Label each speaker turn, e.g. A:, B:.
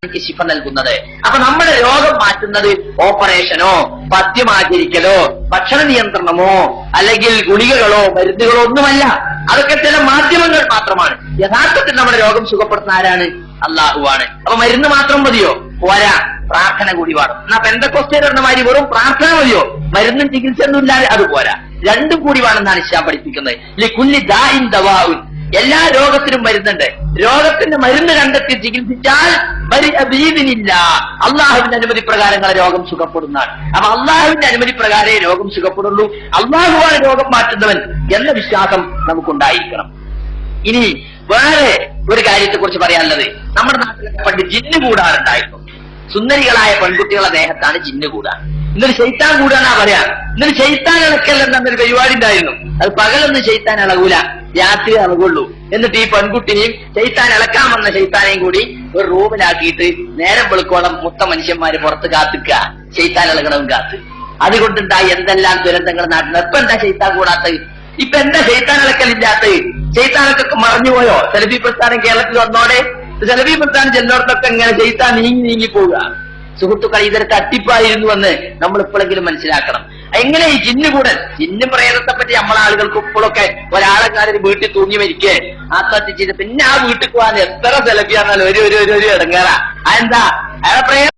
A: ശിഫ നൽകുന്നത്. അപ്പൊ നമ്മുടെ രോഗം മാറ്റുന്നത് ഓപ്പറേഷനോ പഥ്യമാചരിക്കലോ ഭക്ഷണ നിയന്ത്രണമോ അല്ലെങ്കിൽ ഗുളികകളോ മരുന്നുകളോ ഒന്നുമല്ല. അതൊക്കെ ചില മാധ്യമങ്ങൾ മാത്രമാണ്. യഥാർത്ഥത്തിൽ നമ്മുടെ രോഗം സുഖപ്പെടുത്തുന്ന ആരാണ്? അള്ളാഹുവാണ്. അപ്പൊ മരുന്ന് മാത്രം മതിയോ? പോരാ, പ്രാർത്ഥന കൂടി വേണം. എന്നാ പെന്തക്കോസ്തേമാരി വെറും പ്രാർത്ഥന മതിയോ? മരുന്നും ചികിത്സ ഒന്നും ഇല്ലാതെ അത് പോരാ, രണ്ടും കൂടി വേണമെന്നാണ് ഇസ്ലാം പഠിപ്പിക്കുന്നത്. ലികുല്ലി ദാഇൻ ദവാഉൻ, എല്ലാ രോഗത്തിനും മരുന്നുണ്ട്. രോഗത്തിന്റെ മരുന്ന് കണ്ടെത്തി ചികിത്സിച്ചാൽ അള്ളാഹുവിന്റെ അനുമതി പ്രകാരങ്ങളെ രോഗം സുഖപ്പെടുന്നതാണ്. അപ്പൊ അള്ളാഹുവിന്റെ അനുമതി പ്രകാരമേ രോഗം സുഖപ്പെടുള്ളൂ. അള്ളാഹുവാണ് രോഗം മാറ്റുന്നവൻ എന്ന വിശ്വാസം നമുക്കുണ്ടായിരിക്കണം. ഇനി വേറെ ഒരു കാര്യത്തെ കുറിച്ച് പറയാനുള്ളത്, നമ്മുടെ നാട്ടിലൊക്കെ പണ്ട് ജിന്ന് കൂടാറുണ്ടായിരുന്നു. സുന്ദരികളായ പെൺകുട്ടികളുടെ ദേഹത്താണ് ജിന്ന് കൂടാൻ. ഇന്നൊരു ശൈത്താൻ കൂടാനാ പറയാ. ഇന്നൊരു ശൈത്താൻ ഇളക്കൽ എന്നൊരു പരിപാടി ഉണ്ടായിരുന്നു. അത് പകലൊന്നും ശൈത്താൻ ഇളകൂല, രാത്രി ഇളകുള്ളൂ. എന്നിട്ട് ഈ പെൺകുട്ടിനെയും ശൈത്താൻ ഇളക്കാൻ വന്ന ശൈത്താനെയും കൂടി ഒരു റൂമിലാക്കിയിട്ട് നേരം വെളുക്കോളം മൊത്തം മനുഷ്യന്മാര് പുറത്ത് കാത്തിക്കുക, ശൈത്താൻ ഇളകണവും കാത്ത്. അതുകൊണ്ടുണ്ടായി എന്തെല്ലാം ദുരന്തങ്ങൾ നാട്ടിൽ. ഇപ്പൊ എന്താ ശൈത്താൻ കൂടാത്തത്? ഇപ്പൊ എന്താ ശൈത്താൻ ഇളക്കലില്ലാത്തത്? ശൈത്താനൊക്കെ മറഞ്ഞുപോയോ? സെലഫി പ്രസ്ഥാനം കേരളത്തിൽ വന്നോടെ സെലഫി പ്രസ്ഥാനം ചെല്ലോടത്തൊക്കെ ഇങ്ങനെ ശൈത്താൻ നീങ്ങി പോവുക. സുഹൃത്തുക്കൾ, ഇതൊരു തട്ടിപ്പായിരുന്നു എന്ന് നമ്മൾ ഇപ്പോഴെങ്കിലും മനസ്സിലാക്കണം. എങ്ങനെ ഈ ജിന്നുകൂടൻ, ജിന്നു പ്രേതത്തെ പറ്റി നമ്മളെ ആളുകൾക്ക് ഇപ്പോഴൊക്കെ ഒരാളെക്കാരും വീട്ടിൽ തൂങ്ങി മരിക്കേ ആത്മഹത്യ ചെയ്ത് പിന്നെ ആ വീട്ടിൽ പോകാൻ എത്ര സെലഫിയാണെന്നാലും ഒരു ഇടങ്ങേറാ. അതെന്താ? അയാളെ